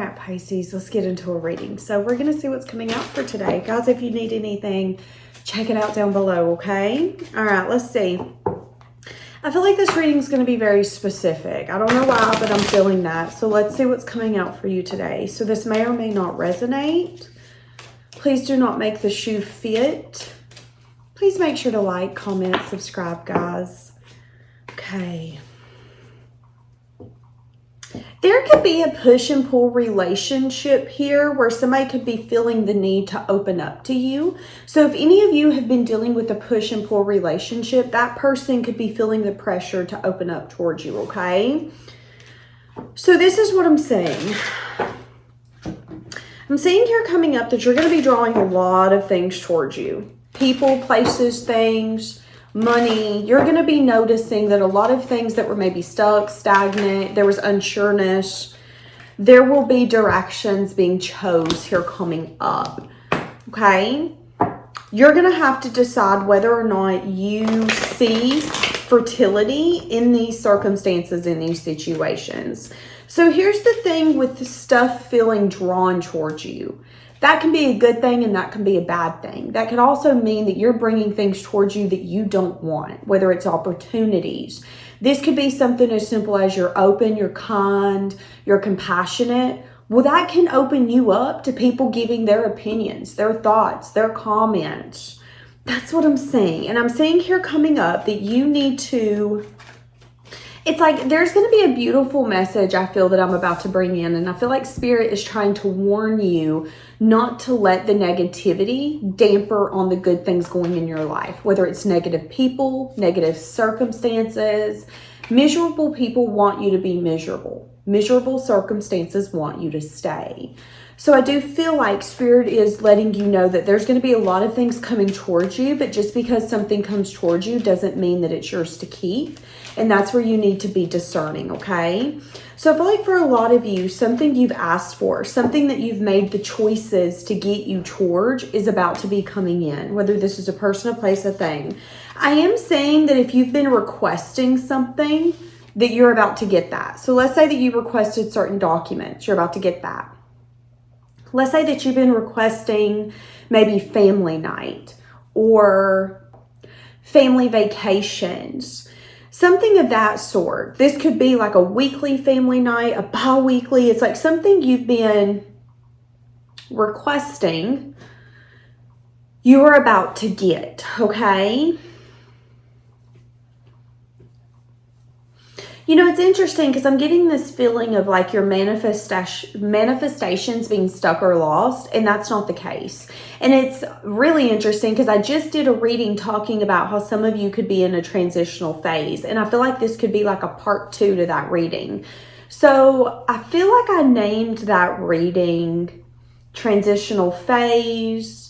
right, Pisces, let's get into a reading. So we're going to see what's coming out for today. Guys, if you need anything, check it out down below, okay? All right, let's see. I feel like this reading is going to be very specific. I don't know why, but I'm feeling that. So let's see what's coming out for you today. So this may or may not resonate. Please do not make the shoe fit. Please make sure to like, comment, subscribe, guys. Okay. There could be a push and pull relationship here where somebody could be feeling the need to open up to you. So if any of you have been dealing with a push and pull relationship, that person could be feeling the pressure to open up towards you, okay? So this is what I'm saying. I'm seeing here coming up that you're going to be drawing a lot of things towards you. People, places, things, money. You're going to be noticing that a lot of things that were maybe stuck, stagnant, there was unsureness. There will be directions being chose here coming up. Okay? You're going to have to decide whether or not you see fertility in these circumstances, in these situations. So here's the thing with the stuff feeling drawn towards you. That can be a good thing and that can be a bad thing. That could also mean that you're bringing things towards you that you don't want, whether it's opportunities. This could be something as simple as you're open, you're kind, you're compassionate. Well, that can open you up to people giving their opinions, their thoughts, their comments. That's what I'm saying. And I'm saying here coming up that you need to... It's like there's going to be a beautiful message I feel that I'm about to bring in. And I feel like Spirit is trying to warn you not to let the negativity damper on the good things going in your life. Whether it's negative people, negative circumstances. Miserable people want you to be miserable. Miserable circumstances want you to stay. So I do feel like Spirit is letting you know that there's going to be a lot of things coming towards you, but just because something comes towards you doesn't mean that it's yours to keep. And that's where you need to be discerning, okay? So I feel like for a lot of you, something you've asked for, something that you've made the choices to get you towards is about to be coming in, whether this is a person, a place, a thing. I am saying that if you've been requesting something, that you're about to get that. So let's say that you requested certain documents, you're about to get that. Let's say that you've been requesting maybe family night or family vacations, something of that sort. This could be like a weekly family night, a bi-weekly. It's like something you've been requesting, you are about to get, okay? You know, it's interesting because I'm getting this feeling of like your manifestations being stuck or lost, and that's not the case. And it's really interesting because I just did a reading talking about how some of you could be in a transitional phase, and I feel like this could be like a part 2 to that reading. So I feel like I named that reading transitional phase,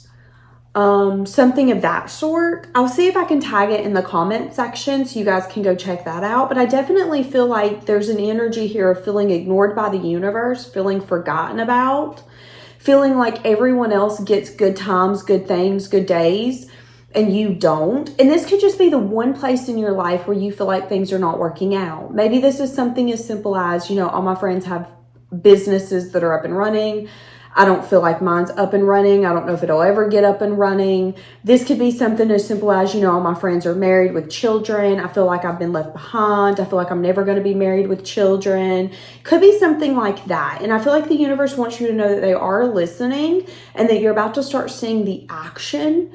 something of that sort. I'll see if I can tag it in the comment section so you guys can go check that out. But I definitely feel like there's an energy here of feeling ignored by the universe, feeling forgotten about, feeling like everyone else gets good times, good things, good days, and you don't. And this could just be the one place in your life where you feel like things are not working out. Maybe this is something as simple as, you know, all my friends have businesses that are up and running. I don't feel like mine's up and running. I don't know if it'll ever get up and running. This could be something as simple as, you know, all my friends are married with children. I feel like I've been left behind. I feel like I'm never going to be married with children. Could be something like that. And I feel like the universe wants you to know that they are listening and that you're about to start seeing the action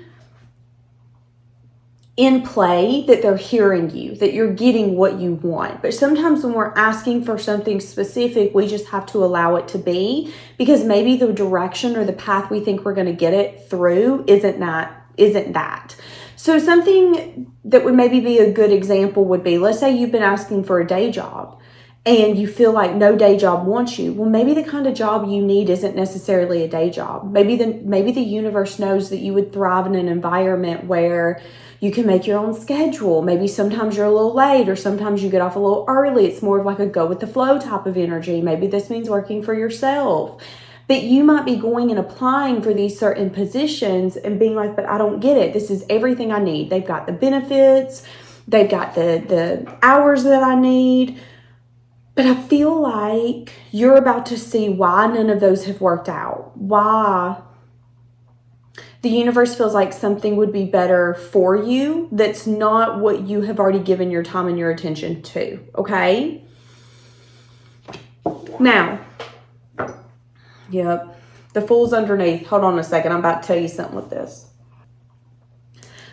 in play, that they're hearing you, that you're getting what you want. But sometimes when we're asking for something specific, we just have to allow it to be, because maybe the direction or the path we think we're going to get it through isn't that. So something that would maybe be a good example would be, let's say you've been asking for a day job and you feel like no day job wants you. Well, maybe the kind of job you need isn't necessarily a day job. Maybe the universe knows that you would thrive in an environment where you can make your own schedule. Maybe sometimes you're a little late or sometimes you get off a little early. It's more of like a go with the flow type of energy. Maybe this means working for yourself. But you might be going and applying for these certain positions and being like, but I don't get it. This is everything I need. They've got the benefits. They've got the hours that I need. But I feel like you're about to see why none of those have worked out. Why the universe feels like something would be better for you that's not what you have already given your time and your attention to, okay? Now, yep, the Fool's underneath. Hold on a second. I'm about to tell you something with this.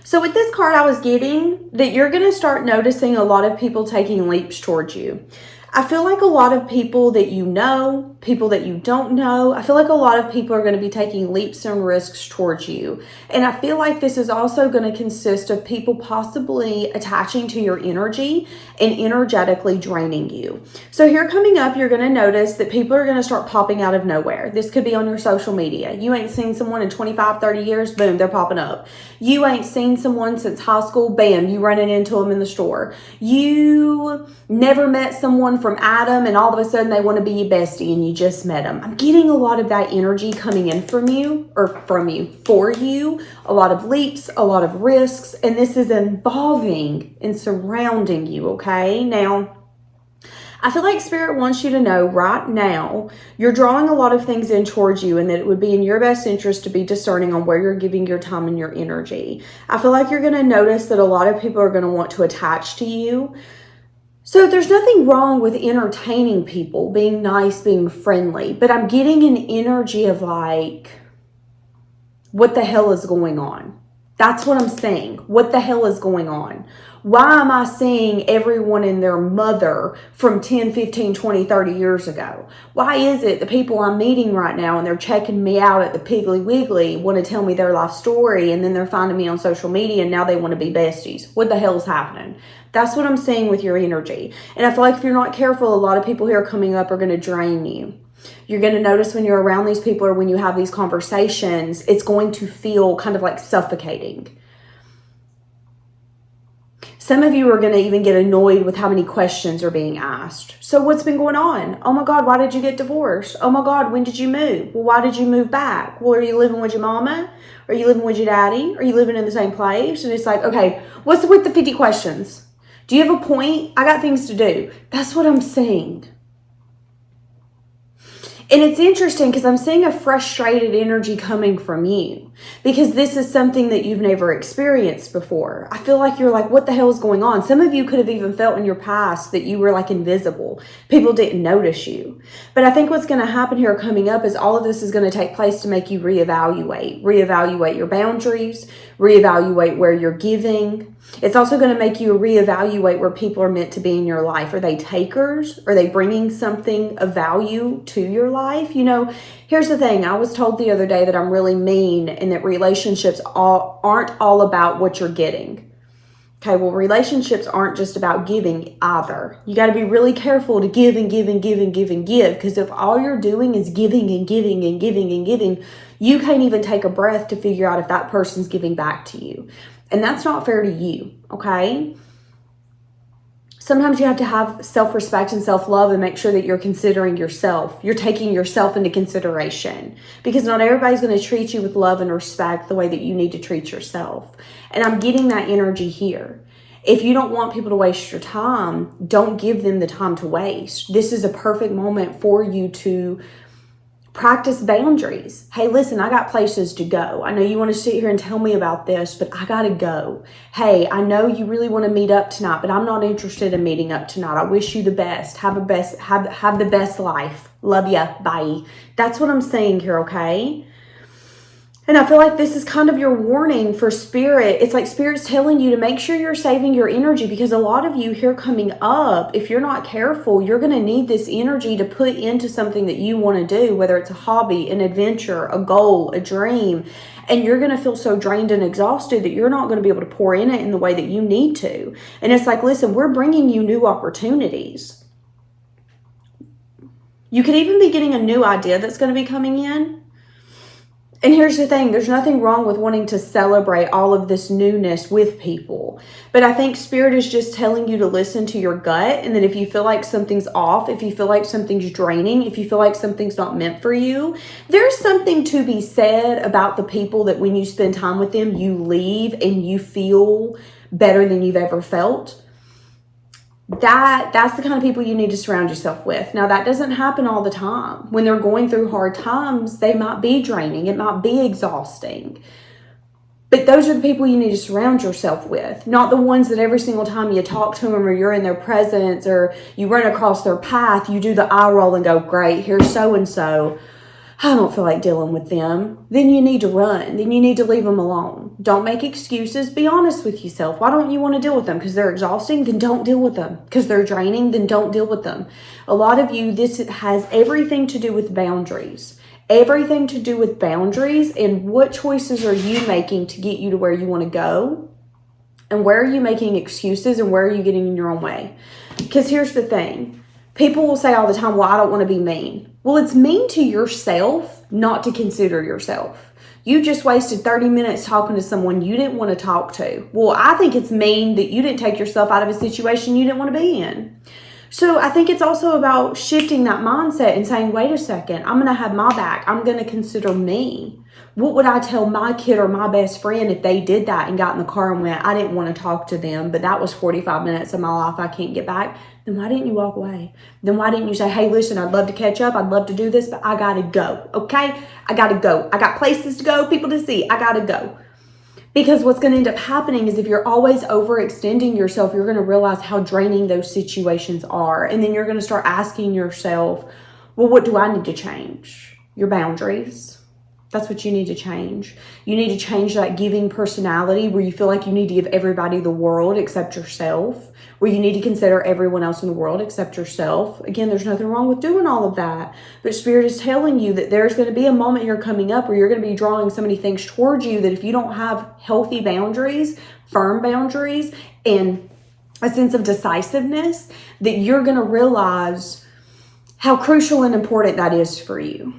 So with this card, I was getting that you're going to start noticing a lot of people taking leaps towards you. I feel like a lot of people that you know, people that you don't know, I feel like a lot of people are going to be taking leaps and risks towards you. And I feel like this is also going to consist of people possibly attaching to your energy and energetically draining you. So here coming up, you're going to notice that people are going to start popping out of nowhere. This could be on your social media. You ain't seen someone in 25, 30 years, boom, they're popping up. You ain't seen someone since high school, bam, you running into them in the store. You never met someone from Adam and all of a sudden they want to be your bestie and you just met them. I'm getting a lot of that energy coming in for you. A lot of leaps, a lot of risks, and this is involving and surrounding you, okay? Now, I feel like Spirit wants you to know right now you're drawing a lot of things in towards you and that it would be in your best interest to be discerning on where you're giving your time and your energy. I feel like you're going to notice that a lot of people are going to want to attach to you. So there's nothing wrong with entertaining people, being nice, being friendly, but I'm getting an energy of like, what the hell is going on? That's what I'm saying. What the hell is going on? Why am I seeing everyone and their mother from 10, 15, 20, 30 years ago? Why is it the people I'm meeting right now and they're checking me out at the Piggly Wiggly want to tell me their life story and then they're finding me on social media and now they want to be besties? What the hell is happening? That's what I'm seeing with your energy. And I feel like if you're not careful, a lot of people here coming up are going to drain you. You're going to notice when you're around these people or when you have these conversations, it's going to feel kind of like suffocating. Some of you are going to even get annoyed with how many questions are being asked. So what's been going on? Oh my God, why did you get divorced? Oh my God, when did you move? Well, why did you move back? Well, are you living with your mama? Are you living with your daddy? Are you living in the same place? And it's like, okay, what's with the 50 questions? Do you have a point? I got things to do. That's what I'm saying. And it's interesting because I'm seeing a frustrated energy coming from you because this is something that you've never experienced before. I feel like you're like, what the hell is going on? Some of you could have even felt in your past that you were like invisible. People didn't notice you. But I think what's going to happen here coming up is all of this is going to take place to make you reevaluate your boundaries, reevaluate where you're giving. It's also going to make you reevaluate where people are meant to be in your life. Are they takers? Are they bringing something of value to your life? You know, here's the thing. I was told the other day that I'm really mean and that relationships aren't all about what you're getting. Okay, well, relationships aren't just about giving either. You got to be really careful to give and give and give and give and give, because if all you're doing is giving and giving and giving and giving, you can't even take a breath to figure out if that person's giving back to you. And that's not fair to you, okay? Sometimes you have to have self-respect and self-love and make sure that you're considering yourself. You're taking yourself into consideration, because not everybody's going to treat you with love and respect the way that you need to treat yourself. And I'm getting that energy here. If you don't want people to waste your time, don't give them the time to waste. This is a perfect moment for you to practice boundaries. Hey, listen, I got places to go. I know you want to sit here and tell me about this, but I got to go. Hey, I know you really want to meet up tonight, but I'm not interested in meeting up tonight. I wish you the best. Have the best life. Love ya. Bye. That's what I'm saying here, okay? And I feel like this is kind of your warning for Spirit. It's like Spirit's telling you to make sure you're saving your energy, because a lot of you here coming up, if you're not careful, you're going to need this energy to put into something that you want to do, whether it's a hobby, an adventure, a goal, a dream. And you're going to feel so drained and exhausted that you're not going to be able to pour in it in the way that you need to. And it's like, listen, we're bringing you new opportunities. You could even be getting a new idea that's going to be coming in. And here's the thing, there's nothing wrong with wanting to celebrate all of this newness with people. But I think Spirit is just telling you to listen to your gut, and that if you feel like something's off, if you feel like something's draining, if you feel like something's not meant for you, there's something to be said about the people that when you spend time with them, you leave and you feel better than you've ever felt. that's the kind of people you need to surround yourself with. Now, that doesn't happen all the time. When they're going through hard times, they might be draining. It might be exhausting. But those are the people you need to surround yourself with, not the ones that every single time you talk to them or you're in their presence or you run across their path, you do the eye roll and go, great, here's so-and-so. I don't feel like dealing with them. Then you need to run. Then you need to leave them alone. Don't make excuses. Be honest with yourself. Why don't you want to deal with them? Because they're exhausting? Then don't deal with them. Because they're draining? Then don't deal with them. A lot of you, this has everything to do with boundaries. Everything to do with boundaries and what choices are you making to get you to where you want to go? And where are you making excuses and where are you getting in your own way? Because here's the thing. People will say all the time, well, I don't want to be mean. Well, it's mean to yourself not to consider yourself. You just wasted 30 minutes talking to someone you didn't want to talk to. Well, I think it's mean that you didn't take yourself out of a situation you didn't want to be in. So I think it's also about shifting that mindset and saying, wait a second, I'm going to have my back. I'm going to consider me. What would I tell my kid or my best friend if they did that and got in the car and went, I didn't want to talk to them, but that was 45 minutes of my life I can't get back? Then why didn't you walk away? Then why didn't you say, hey, listen, I'd love to catch up. I'd love to do this, but I got to go. Okay? I got to go. I got places to go, people to see. I got to go. Because what's going to end up happening is if you're always overextending yourself, you're going to realize how draining those situations are. And then you're going to start asking yourself, well, what do I need to change? Your boundaries. That's what you need to change. You need to change that giving personality where you feel like you need to give everybody the world except yourself, where you need to consider everyone else in the world except yourself. Again, there's nothing wrong with doing all of that. But Spirit is telling you that there's going to be a moment here coming up where you're going to be drawing so many things towards you that if you don't have healthy boundaries, firm boundaries, and a sense of decisiveness, that you're going to realize how crucial and important that is for you.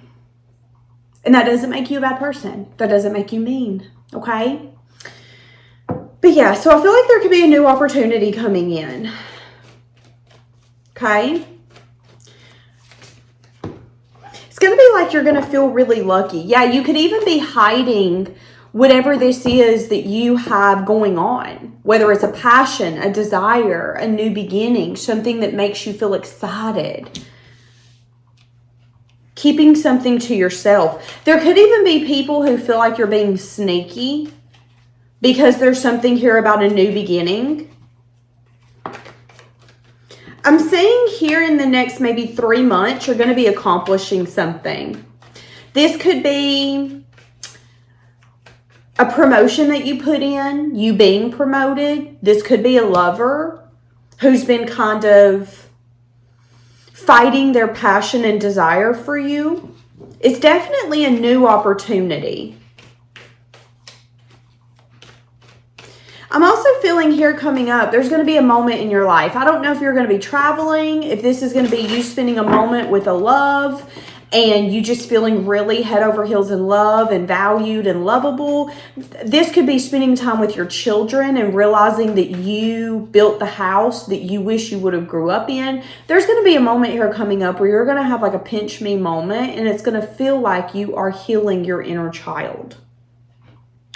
And that doesn't make you a bad person. That doesn't make you mean, okay? But yeah, so I feel like there could be a new opportunity coming in, okay? It's going to be like you're going to feel really lucky. Yeah, you could even be hiding whatever this is that you have going on, whether it's a passion, a desire, a new beginning, something that makes you feel excited. Keeping something to yourself. There could even be people who feel like you're being sneaky because there's something here about a new beginning. I'm saying here in the next maybe 3 months, you're going to be accomplishing something. This could be a promotion that you put in, you being promoted. This could be a lover who's been kind of fighting their passion and desire for you. It's definitely a new opportunity. I'm also feeling here coming up, there's going to be a moment in your life. I don't know if you're going to be traveling, if this is going to be you spending a moment with a love and you just feeling really head over heels in love and valued and lovable. This could be spending time with your children and realizing that you built the house that you wish you would have grew up in. There's going to be a moment here coming up where you're going to have like a pinch me moment and it's going to feel like you are healing your inner child.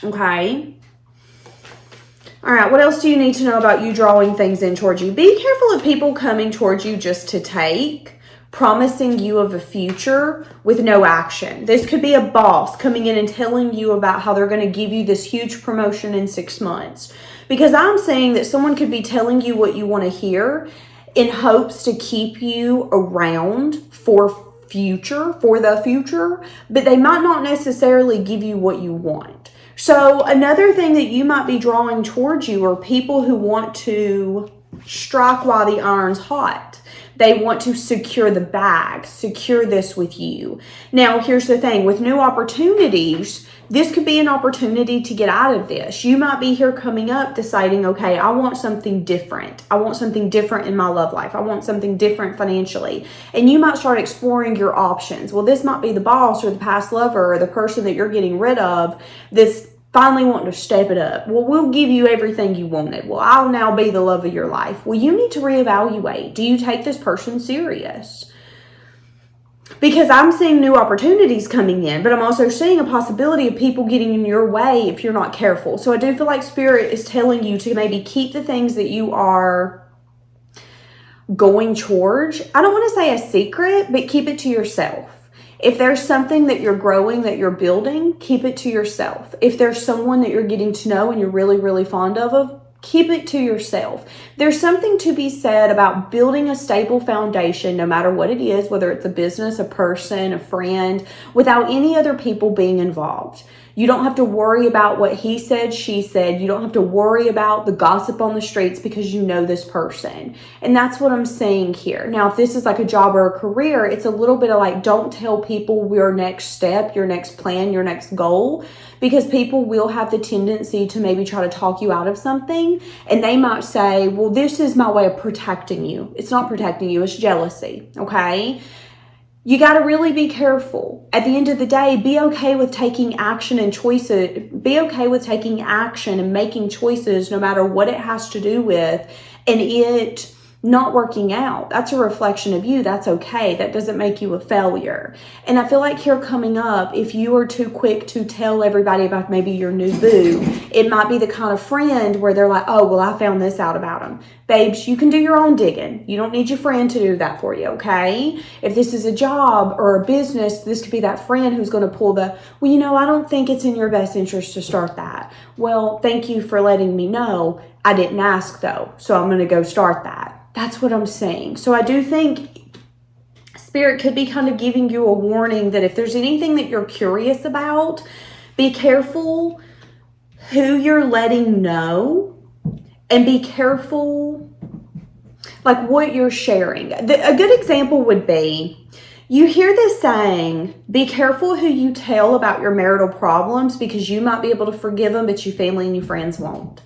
Okay? All right, what else do you need to know about you drawing things in towards you? Be careful of people coming towards you just to take, promising you of a future with no action. This could be a boss coming in and telling you about how they're going to give you this huge promotion in 6 months. Because I'm saying that someone could be telling you what you want to hear in hopes to keep you around for the future, but they might not necessarily give you what you want. So another thing that you might be drawing towards you are people who want to strike while the iron's hot. They want to secure the bag, secure this with you. Now, here's the thing. With new opportunities, this could be an opportunity to get out of this. You might be here coming up deciding, okay, I want something different. I want something different in my love life. I want something different financially. And you might start exploring your options. Well, this might be the boss or the past lover or the person that you're getting rid of that's finally wanting to step it up. Well, we'll give you everything you wanted. Well, I'll now be the love of your life. Well, you need to reevaluate. Do you take this person serious? Because I'm seeing new opportunities coming in, but I'm also seeing a possibility of people getting in your way if you're not careful. So I do feel like Spirit is telling you to maybe keep the things that you are going towards, I don't want to say a secret, but keep it to yourself. If there's something that you're growing, that you're building, keep it to yourself. If there's someone that you're getting to know and you're really, really fond of, keep it to yourself. There's something to be said about building a stable foundation, no matter what it is, whether it's a business, a person, a friend, without any other people being involved. You don't have to worry about what he said, she said. You don't have to worry about the gossip on the streets because you know this person. And that's what I'm saying here. Now, if this is like a job or a career, it's a little bit of like, don't tell people your next step, your next plan, your next goal, because people will have the tendency to maybe try to talk you out of something. And they might say, well, this is my way of protecting you. It's not protecting you, it's jealousy, okay? You got to really be careful. At the end of the day, be okay with taking action and choices. Be okay with taking action and making choices no matter what it has to do with, and it not working out. That's a reflection of you. That's okay. That doesn't make you a failure. And I feel like here coming up, if you are too quick to tell everybody about maybe your new boo, it might be the kind of friend where they're like, oh, well, I found this out about him. Babes, you can do your own digging. You don't need your friend to do that for you, okay? If this is a job or a business, this could be that friend who's going to pull the, well, you know, I don't think it's in your best interest to start that. Well, thank you for letting me know. I didn't ask though, so I'm going to go start that. That's what I'm saying. So I do think Spirit could be kind of giving you a warning that if there's anything that you're curious about, be careful who you're letting know, and be careful like what you're sharing. A good example would be, you hear this saying, be careful who you tell about your marital problems because you might be able to forgive them, but your family and your friends won't.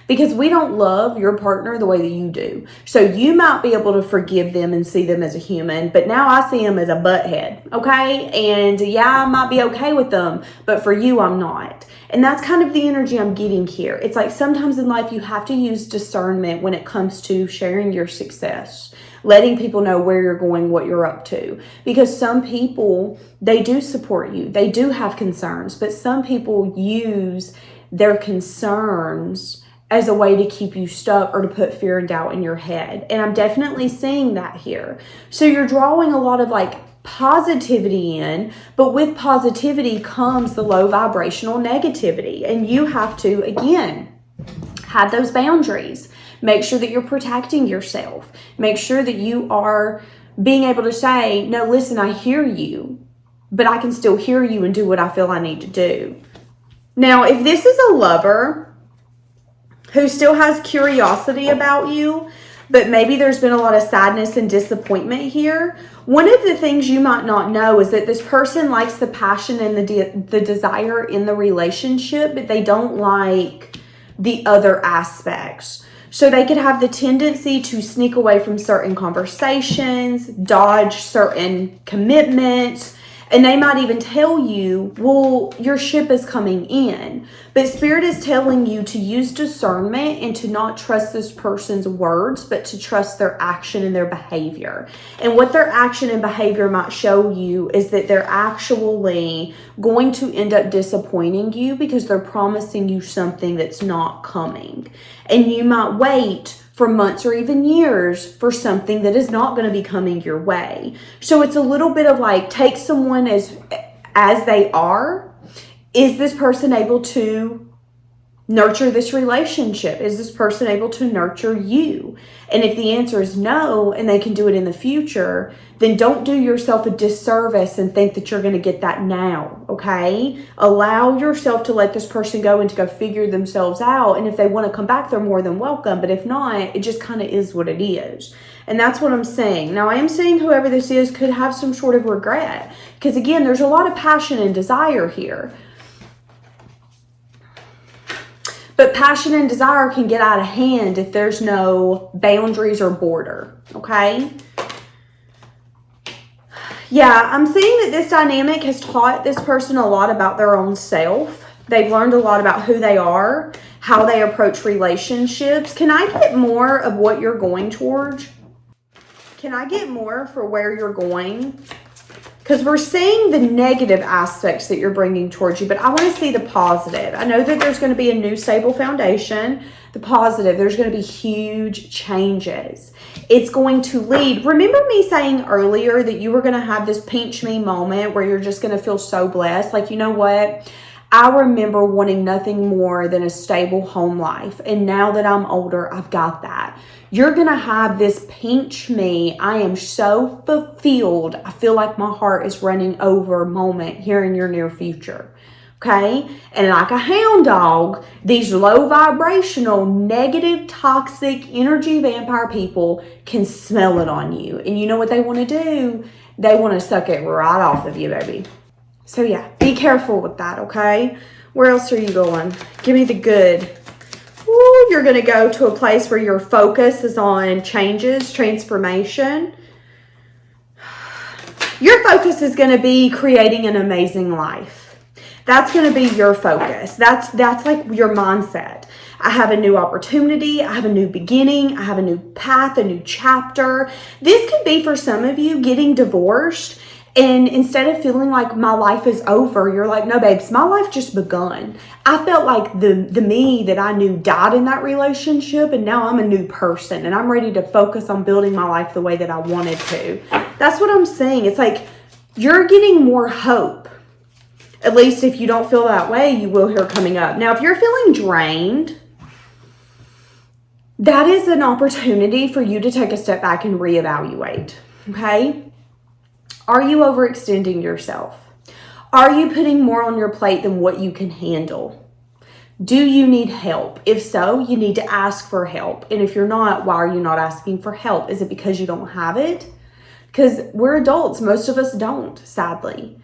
Because we don't love your partner the way that you do. So you might be able to forgive them and see them as a human, but now I see them as a butthead, okay? And yeah, I might be okay with them, but for you, I'm not. And that's kind of the energy I'm getting here. It's like sometimes in life you have to use discernment when it comes to sharing your success, letting people know where you're going, what you're up to. Because some people, they do support you. They do have concerns, but some people use their concerns as a way to keep you stuck or to put fear and doubt in your head. And I'm definitely seeing that here. So you're drawing a lot of like positivity in, but with positivity comes the low vibrational negativity. And you have to, again, have those boundaries. Make sure that you're protecting yourself. Make sure that you are being able to say, no, listen, I hear you, but I can still hear you and do what I feel I need to do. Now, if this is a lover who still has curiosity about you, but maybe there's been a lot of sadness and disappointment here, one of the things you might not know is that this person likes the passion and the desire in the relationship, but they don't like the other aspects. So they could have the tendency to sneak away from certain conversations, dodge certain commitments, and they might even tell you, well, your ship is coming in. But Spirit is telling you to use discernment and to not trust this person's words, but to trust their action and their behavior. And what their action and behavior might show you is that they're actually going to end up disappointing you because they're promising you something that's not coming. And you might wait for months or even years for something that is not going to be coming your way. So it's a little bit of like, take someone as they are. Is this person able to nurture this relationship? Is this person able to nurture you? And if the answer is no, and they can do it in the future, then don't do yourself a disservice and think that you're going to get that now, okay? Allow yourself to let this person go and to go figure themselves out. And if they want to come back, they're more than welcome. But if not, it just kind of is what it is. And that's what I'm saying. Now, I am saying whoever this is could have some sort of regret. Because again, there's a lot of passion and desire here. But passion and desire can get out of hand if there's no boundaries or border, okay? Yeah, I'm seeing that this dynamic has taught this person a lot about their own self. They've learned a lot about who they are, how they approach relationships. Can I get more of what you're going towards? Can I get more for where you're going? Because we're seeing the negative aspects that you're bringing towards you, but I want to see the positive. I know that there's going to be a new stable foundation. The positive, there's going to be huge changes. It's going to lead. Remember me saying earlier that you were going to have this pinch me moment where you're just going to feel so blessed? Like, you know what? I remember wanting nothing more than a stable home life. And now that I'm older, I've got that. You're going to have this pinch me, I am so fulfilled, I feel like my heart is running over moment here in your near future. Okay? And like a hound dog, these low vibrational, negative, toxic, energy vampire people can smell it on you. And you know what they want to do? They want to suck it right off of you, baby. So yeah, be careful with that, okay? Where else are you going? Give me the good. Ooh, you're going to go to a place where your focus is on changes, transformation. Your focus is going to be creating an amazing life. That's going to be your focus. That's like your mindset. I have a new opportunity. I have a new beginning. I have a new path, a new chapter. This could be for some of you getting divorced. And instead of feeling like my life is over, you're like, no, babes, my life just begun. I felt like the me that I knew died in that relationship, and now I'm a new person, and I'm ready to focus on building my life the way that I wanted to. That's what I'm saying. It's like you're getting more hope. At least if you don't feel that way, you will hear coming up. Now, if you're feeling drained, that is an opportunity for you to take a step back and reevaluate, okay? Are you overextending yourself? Are you putting more on your plate than what you can handle? Do you need help? If so, you need to ask for help. And if you're not, why are you not asking for help? Is it because you don't have it? Because we're adults. Most of us don't, sadly.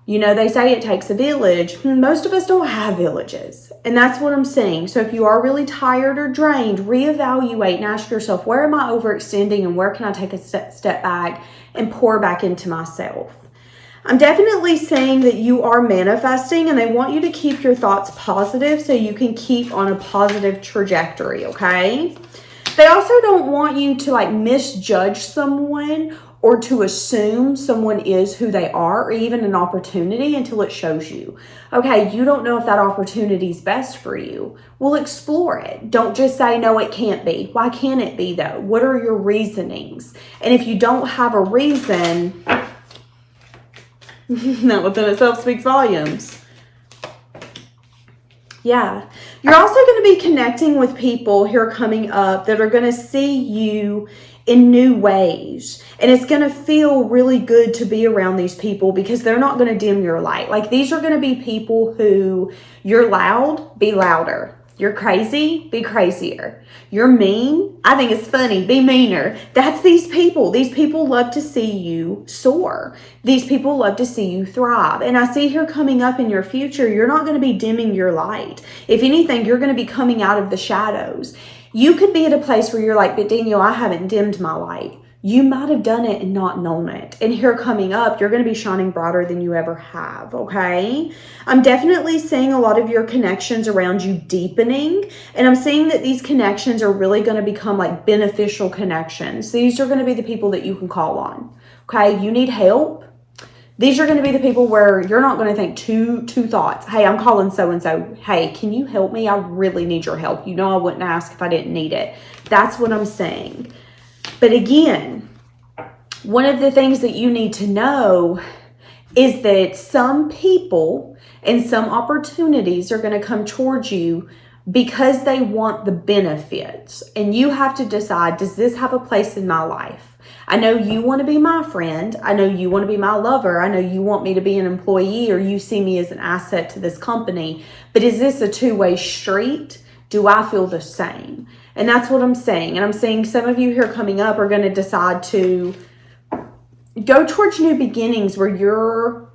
You know, they say it takes a village. Most of us don't have villages. And that's what I'm saying. So if you are really tired or drained, reevaluate and ask yourself, where am I overextending and where can I take a step back and pour back into myself? I'm definitely saying that you are manifesting, and they want you to keep your thoughts positive so you can keep on a positive trajectory, okay? They also don't want you to like misjudge someone or to assume someone is who they are, or even an opportunity until it shows you. Okay, you don't know if that opportunity is best for you. Well, explore it. Don't just say, no, it can't be. Why can't it be though? What are your reasonings? And if you don't have a reason, that within itself speaks volumes. Yeah. You're also going to be connecting with people here coming up that are going to see you in new ways. And it's going to feel really good to be around these people because they're not going to dim your light. Like, these are going to be people who, you're loud, be louder. You're crazy, be crazier. You're mean, I think it's funny, be meaner. That's these people. These people love to see you soar. These people love to see you thrive. And I see here coming up in your future, you're not going to be dimming your light. If anything, you're going to be coming out of the shadows. You could be at a place where you're like, but Danielle, I haven't dimmed my light. You might have done it and not known it. And here coming up, you're going to be shining brighter than you ever have, okay? I'm definitely seeing a lot of your connections around you deepening. And I'm seeing that these connections are really going to become like beneficial connections. These are going to be the people that you can call on, okay? You need help. These are going to be the people where you're not going to think two thoughts. Hey, I'm calling so-and-so. Hey, can you help me? I really need your help. You know I wouldn't ask if I didn't need it. That's what I'm saying. But again, one of the things that you need to know is that some people and some opportunities are going to come towards you because they want the benefits. And you have to decide, does this have a place in my life? I know you want to be my friend. I know you want to be my lover. I know you want me to be an employee, or you see me as an asset to this company. But is this a two-way street? Do I feel the same? And that's what I'm saying. And I'm saying some of you here coming up are going to decide to go towards new beginnings where you're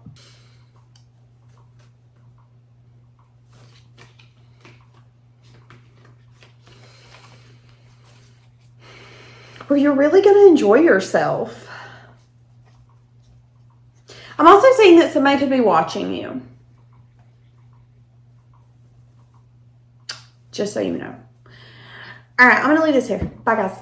really going to enjoy yourself. I'm also seeing that somebody could be watching you. Just so you know. All right, I'm going to leave this here. Bye, guys.